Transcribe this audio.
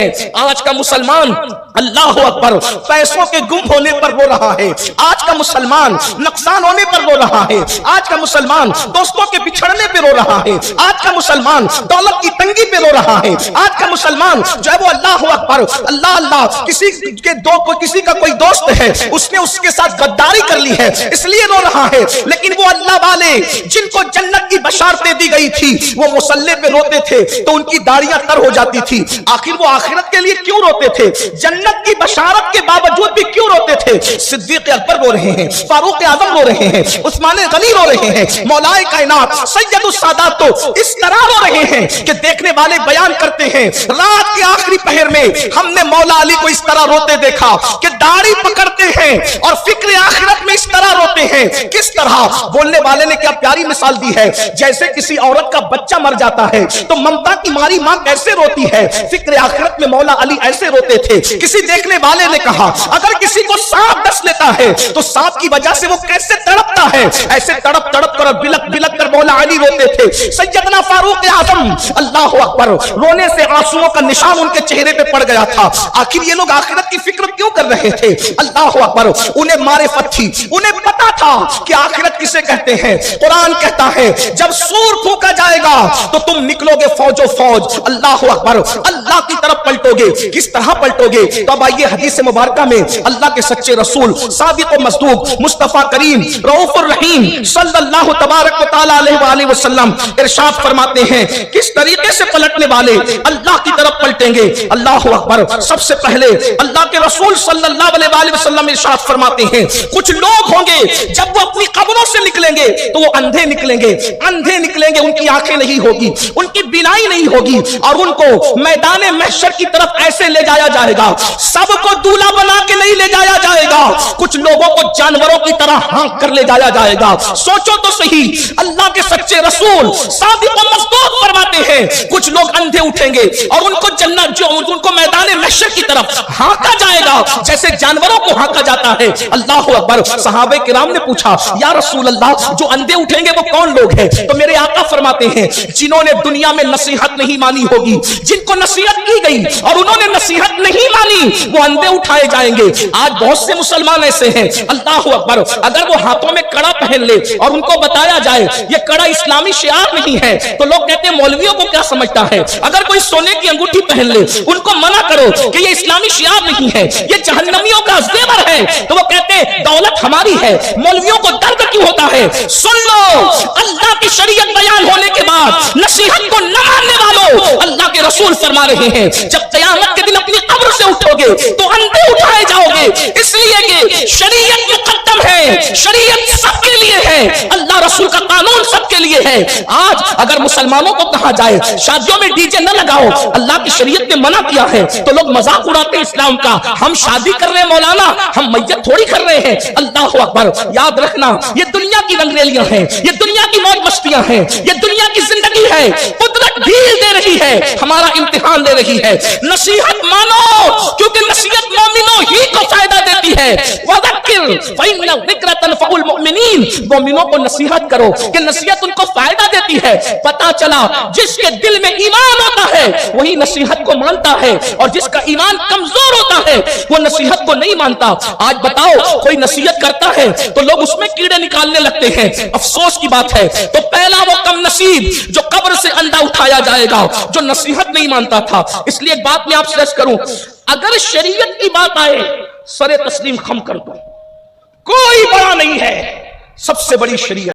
آج کا مسلمان اللہ اکبر پیسوں کے گم ہونے پر رو رہا ہے، آج کا مسلمان نقصان ہونے پر رو رہا ہے، آج کا مسلمان دوستوں کے بچھڑنے پہ رو رہا ہے، آج کا مسلمان دولت کی تنگی پہ رو رہا ہے، آج کا مسلمان جو ہے وہ اللہ اکبر اللہ اللہ کسی کا کوئی دوست ہے، اس نے اس کے ساتھ غداری کر لی ہے اس لیے رو رہا ہے، لیکن وہ اللہ والے جن کو جنت کی بشارتیں دی گئی تھی وہ مصلی پہ روتے تھے تو ان کی داڑیاں تر ہو جاتی تھی، آخر وہ آخرت کے لیے کیوں روتے تھے؟ جنت کی بشارت کے باوجود بھی کیوں روتے تھے؟ صدیق اکبر رو رہے ہیں، فاروق اعظم رو رہے ہیں، عثمان غنی رو رہے ہیں، مولا کائنات سید السادات تو اس طرح رو رہے ہیں کہ دیکھنے والے بیان کرتے ہیں رات کے آخری پہر میں ہم نے مولا علی کو اس طرح روتے دیکھا کہ داڑھی پکڑتے ہیں اور فکر آخرت میں اس طرح روتے ہیں۔ کس طرح؟ بولنے والے نے کیا پیاری مثال دی ہے، جیسے کسی عورت کا بچہ مر جاتا ہے تو ممتا کی ماری ماں کیسے روتی ہے، فکر آخرت میں مولا علی ایسے روتے تھے۔ کسی دیکھنے والے نے کہا اگر کسی کو سانپ ڈس لیتا ہے تو سانپ کی وجہ سے وہ کیسے تڑپتا ہے، ایسے تڑپ تڑپ کر بلک بلک کر مولا علی روتے تھے۔ سیدنا فاروق اعظم اللہ اکبر رونے سے آنسوؤں کا نشان ان کے چہرے پہ پڑ گیا تھا۔ آخر یہ لوگ آخرت کی فکر کیوں کر رہے تھے؟ اللہ اکبر انہیں معرفت تھی، انہیں پتا تھا کہ آخرت کسے کہتے ہیں۔ قرآن کہتا ہے جب سور پھونکا جائے گا تو تم نکلو گے فوج و فوج، اللہ اکبر اللہ کی طرف پلٹو گے۔ کس طرح پلٹو گے؟ تو اب آئیے حدیث مبارکہ میں اللہ کے سچے رسول صادق و مصدوق مصطفیٰ کریم رؤوف الرحیم صلی اللہ تبارک و تعالی علیہ وآلہ وسلم ارشاد فرماتے ہیں کس طریقے سے پلٹنے والے اللہ کی طرف پلٹیں گے۔ اللہ اکبر سب سے پہلے اللہ کے رسول صلی اللہ علیہ وآلہ وسلم ارشاد فرماتے ہیں کچھ لوگ ہوں گے جب وہ اپنی قبروں سے نکلیں گے تو وہ اندھے نکلیں گے، اندھے نکلیں گے، ان کی آنکھیں نہیں ہوگی، ان کی بینائی نہیں ہوگی، اور ان کو میدان محشر کی طرف ایسے لے جایا جائے گا، سب کو دولہا بنا کے نہیں لے جایا جائے گا، کچھ لوگوں کو جانوروں کی طرح ہانک کر لے جایا جائے گا۔ سوچو تو صحیح، اللہ کے سچے رسول صادق و مصدوق فرماتے ہیں کچھ لوگ اندھے اٹھیں گے اور ان کو جنت ان کو میدان محشر کی طرف ہانکا جائے گا جیسے جانوروں کو ہانکا جاتا ہے۔ اللہ اکبر صحابہ کرام نے پوچھا یا رسول اللہ جو اندھے اٹھیں گے وہ کون لوگ ہیں؟ تو میرے آقا فرماتے ہیں جنہوں نے دنیا میں نصیحت نہیں مانی ہوگی، جن کو نصیحت کی گئی اور انہوں نے نصیحت نہیں مانی وہ اندھے اٹھائے جائیں گے۔ آج بہت سے مسلمان ایسے ہیں اللہ اکبر اگر وہ ہاتھوں میں کڑا پہن لے اور ان کو بتایا جائے یہ کڑا اسلامی شعار نہیں ہے تو لوگ کہتے ہیں مولویوں کو کیا سمجھتا ہے۔ اگر کوئی سونے کی انگوٹھی پہن لے ان کو منع کرو کہ یہ اسلامی شعار نہیں ہے، یہ جہنمیوں کا زیور ہے، تو وہ کہتے ہیں دولت ہماری ہے، مولویوں کو درد کیوں ہوتا ہے؟ سن لو اللہ کی شریعت بیان ہونے کے بعد نصیحت کو نہ ماننے والوں اللہ کے رسول فرما رہے ہیں جب قیامت کے دن اپنی قبر سے اٹھو گے تو اندھے اٹھائے جاؤ گے، اس لیے کہ شریعت مقدم ہے، شریعت سب کے لیے ہے، اللہ رسول کا قانون سب کے لیے ہے۔ آج اگر مسلمانوں کو کہا جائے شادیوں میں ڈی جے نہ لگاؤ، اللہ کی شریعت نے منع کیا ہے، تو لوگ مذاق اڑاتے ہیں اسلام کا، ہم شادی کر رہے ہیں مولانا، ہم میت تھوڑی کر رہے ہیں۔ اللہ اکبر یاد رکھنا یہ دنیا کی رنگریلیاں ہیں، یہ دنیا کی موج مستیاں ہیں، یہ دنیا کی زندگی ہے، قدرت ڈھیل دے رہی ہے، ہمارا امتحان لے رہی ہے۔ نصیحت مانو کیونکہ نصیحت مومنوں ہی کو فائدہ دیتی ہے۔ وذکر فإن الذکر تنفع المؤمنین، مومنوں کو نصیحت کرو کہ نصیحت ان کو فائدہ دیتی ہے۔ پتا چلا جس کے دل میں ایمان ہوتا ہے وہی نصیحت کو مانتا ہے اور جس کا ایمان کمزور ہوتا ہے وہ نصیحت کو نہیں مانتا۔ آج بتاؤ کوئی نصیحت کرتا ہے تو لوگ اس میں کیڑے نکالنے لگتے ہیں، افسوس کی بات ہے۔ تو پہلا وہ کم نصیب جو قبر سے اندھا اٹھایا جائے گا جو نصیحت نہیں مانتا تھا۔ اس لیے ایک بات میں آپ سے عرض کروں اگر شریعت کی بات آئے سر تسلیم خم کر دو، کوئی بڑا نہیں ہے، سب سے بڑی شریعت